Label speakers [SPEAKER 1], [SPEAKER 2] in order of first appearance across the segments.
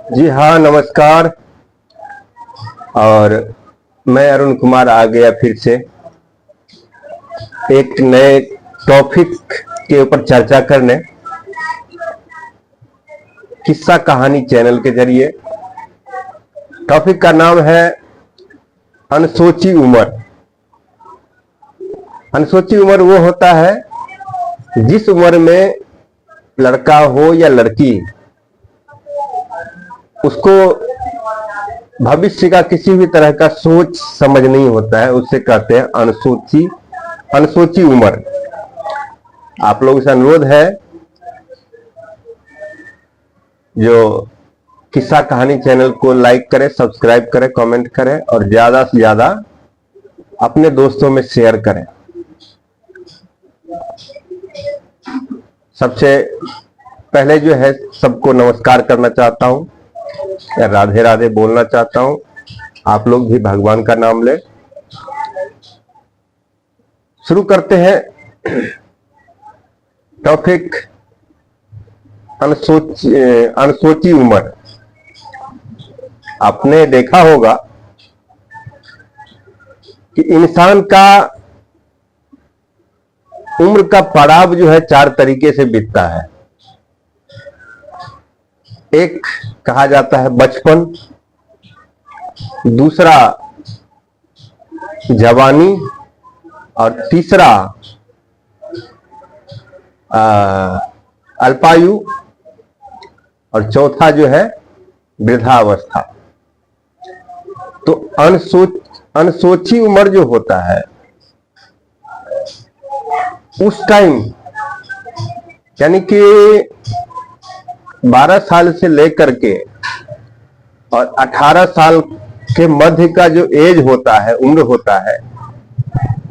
[SPEAKER 1] जी हाँ, नमस्कार। और मैं अरुण कुमार आ गया फिर से एक नए टॉपिक के ऊपर चर्चा करने, किस्सा कहानी चैनल के जरिए। टॉपिक का नाम है अनसोची उम्र। अनसोची उम्र वो होता है जिस उम्र में लड़का हो या लड़की, उसको भविष्य का किसी भी तरह का सोच समझ नहीं होता है, उससे कहते हैं अनसोची उम्र। आप लोगों से अनुरोध है, जो किस्सा कहानी चैनल को लाइक करें, सब्सक्राइब करें, कमेंट करें और ज्यादा से ज्यादा अपने दोस्तों में शेयर करें। सबसे पहले जो है सबको नमस्कार करना चाहता हूं, या राधे राधे बोलना चाहता हूं। आप लोग भी भगवान का नाम ले। शुरू करते हैं टॉपिक अनसोची उम्र। आपने देखा होगा कि इंसान का उम्र का पड़ाव जो है 4 तरीके से बीतता है। एक कहा जाता है बचपन, दूसरा जवानी, और तीसरा अल्पायु, और चौथा जो है वृद्धावस्था। तो अनसोची उम्र जो होता है, उस टाइम यानी कि 12 साल से लेकर के और 18 साल के मध्य का जो एज होता है, उम्र होता है,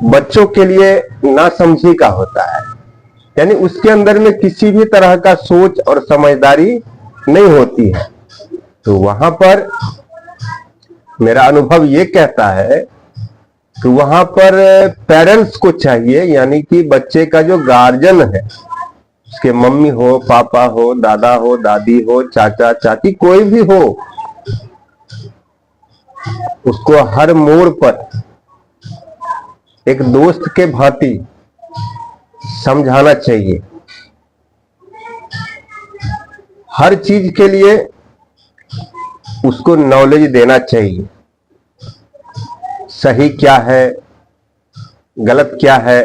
[SPEAKER 1] बच्चों के लिए नासमझी का होता है। यानी उसके अंदर में किसी भी तरह का सोच और समझदारी नहीं होती है। तो वहां पर मेरा अनुभव ये कहता है कि वहां पर पेरेंट्स को चाहिए, यानी कि बच्चे का जो गार्जियन है, उसके मम्मी हो, पापा हो, दादा हो, दादी हो, चाचा चाची, कोई भी हो, उसको हर मोड़ पर एक दोस्त के भांति समझाना चाहिए। हर चीज के लिए उसको नॉलेज देना चाहिए। सही क्या है, गलत क्या है।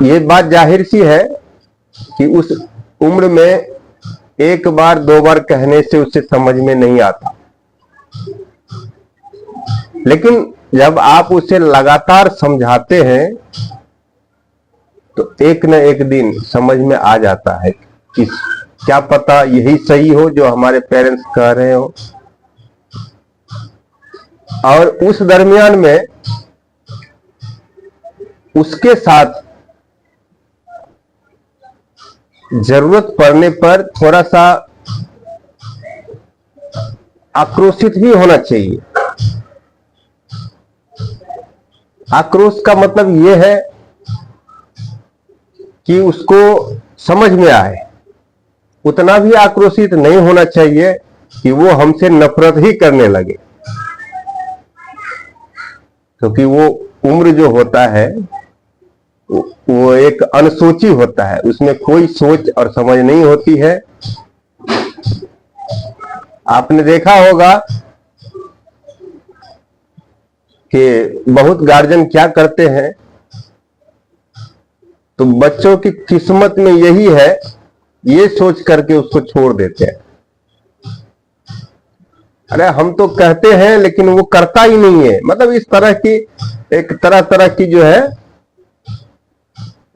[SPEAKER 1] ये बात जाहिर सी है कि उस उम्र में एक बार 2 बार कहने से उसे समझ में नहीं आता, लेकिन जब आप उसे लगातार समझाते हैं तो एक न एक दिन समझ में आ जाता है कि क्या पता यही सही हो जो हमारे पेरेंट्स कह रहे हो। और उस दरमियान में उसके साथ जरूरत पड़ने पर थोड़ा सा आक्रोशित भी होना चाहिए। आक्रोश का मतलब यह है कि उसको समझ में आए। उतना भी आक्रोशित नहीं होना चाहिए कि वो हमसे नफरत ही करने लगे, क्योंकि वो उम्र जो होता है वो एक अनसोची होता है, उसमें कोई सोच और समझ नहीं होती है। आपने देखा होगा कि बहुत गार्जियन क्या करते हैं, तो बच्चों की किस्मत में यही है ये सोच करके उसको छोड़ देते हैं। अरे हम तो कहते हैं लेकिन वो करता ही नहीं है। मतलब इस तरह की एक तरह की जो है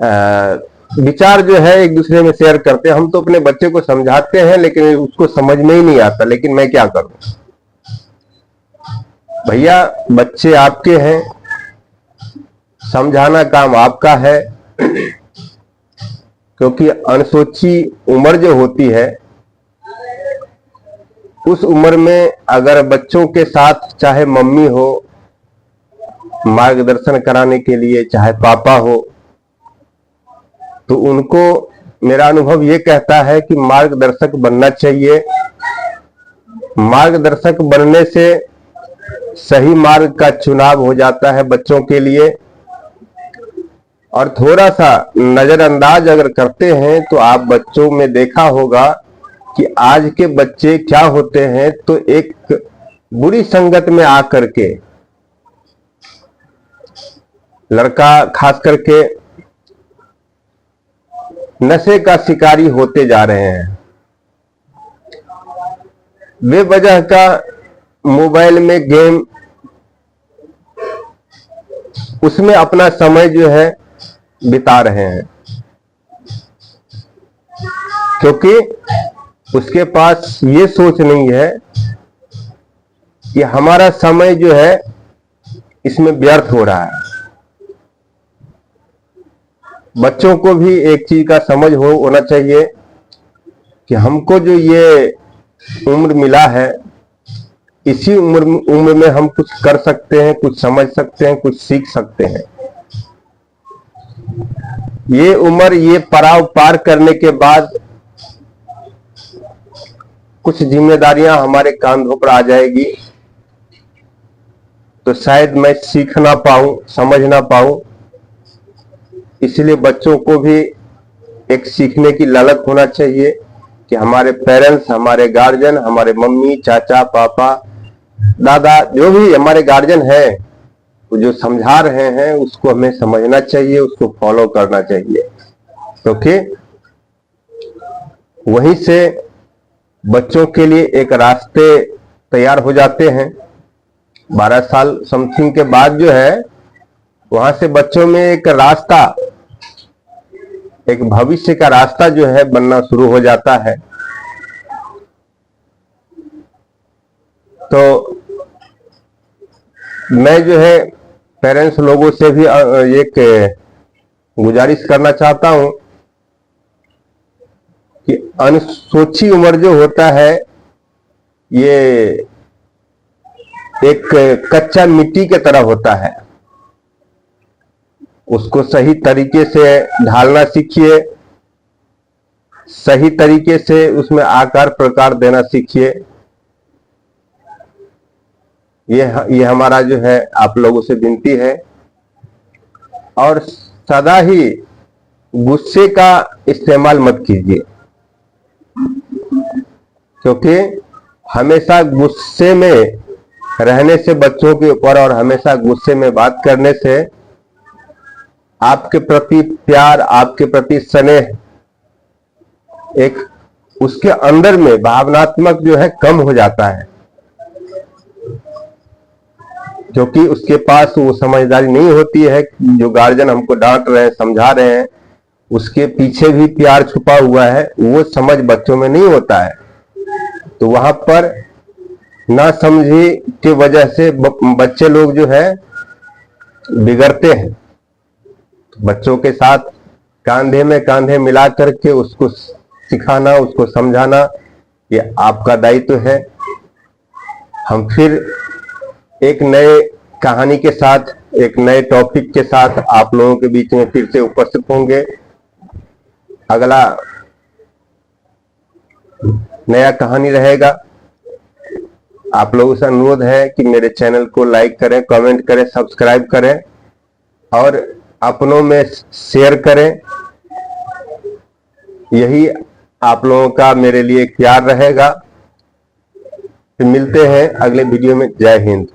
[SPEAKER 1] विचार जो है एक दूसरे में शेयर करते हैं। हम तो अपने बच्चे को समझाते हैं लेकिन उसको समझ में ही नहीं आता, लेकिन मैं क्या करूं। भैया, बच्चे आपके हैं, समझाना काम आपका है। क्योंकि अनसोची उम्र जो होती है, उस उम्र में अगर बच्चों के साथ चाहे मम्मी हो मार्गदर्शन कराने के लिए, चाहे पापा हो, तो उनको मेरा अनुभव ये कहता है कि मार्गदर्शक बनना चाहिए। मार्गदर्शक बनने से सही मार्ग का चुनाव हो जाता है बच्चों के लिए। और थोड़ा सा नजरअंदाज अगर करते हैं तो आप बच्चों में देखा होगा कि आज के बच्चे क्या होते हैं, तो एक बुरी संगत में आकर के लड़का खास करके नशे का शिकारी होते जा रहे हैं। बेवजह का मोबाइल में गेम, उसमें अपना समय जो है बिता रहे हैं, क्योंकि उसके पास ये सोच नहीं है कि हमारा समय जो है इसमें व्यर्थ हो रहा है। बच्चों को भी एक चीज का समझ होना चाहिए कि हमको जो ये उम्र मिला है, इसी उम्र में हम कुछ कर सकते हैं, कुछ समझ सकते हैं, कुछ सीख सकते हैं। ये उम्र, ये पड़ाव पार करने के बाद कुछ जिम्मेदारियां हमारे कंधों पर आ जाएगी, तो शायद मैं सीख ना पाऊं, समझ ना पाऊं। इसलिए बच्चों को भी एक सीखने की ललक होना चाहिए कि हमारे पेरेंट्स, हमारे गार्जियन, हमारे मम्मी, चाचा, पापा, दादा, जो भी हमारे गार्जियन हैं, वो जो समझा रहे हैं उसको हमें समझना चाहिए, उसको फॉलो करना चाहिए, क्योंकि वहीं से बच्चों के लिए एक रास्ते तैयार हो जाते हैं। 12 साल समथिंग के बाद जो है, वहां से बच्चों में एक रास्ता, एक भविष्य का रास्ता जो है बनना शुरू हो जाता है। तो मैं जो है पेरेंट्स लोगों से भी एक गुजारिश करना चाहता हूं कि अनसोची उम्र जो होता है, ये एक कच्चा मिट्टी की तरह होता है। उसको सही तरीके से ढालना सीखिए, सही तरीके से उसमें आकार प्रकार देना सीखिए। ये हमारा जो है आप लोगों से विनती है। और सदा ही गुस्से का इस्तेमाल मत कीजिए, क्योंकि हमेशा गुस्से में रहने से बच्चों के ऊपर, और हमेशा गुस्से में बात करने से आपके प्रति प्यार, आपके प्रति स्नेह, एक उसके अंदर में भावनात्मक जो है कम हो जाता है, क्योंकि उसके पास वो समझदारी नहीं होती है। जो गार्जियन हमको डांट रहे हैं, समझा रहे हैं, उसके पीछे भी प्यार छुपा हुआ है, वो समझ बच्चों में नहीं होता है। तो वहां पर ना समझी की वजह से बच्चे लोग जो है बिगड़ते हैं। बच्चों के साथ कांधे में कांधे मिला करके उसको सिखाना, उसको समझाना, ये आपका दायित्व है। हम फिर एक नए कहानी के साथ, एक नए टॉपिक के साथ आप लोगों के बीच में फिर से उपस्थित होंगे। अगला नया कहानी रहेगा। आप लोगों से अनुरोध है कि मेरे चैनल को लाइक करें, कमेंट करें, सब्सक्राइब करें और अपनों में शेयर करें। यही आप लोगों का मेरे लिए प्यार रहेगा। फिर मिलते हैं अगले वीडियो में। जय हिंद।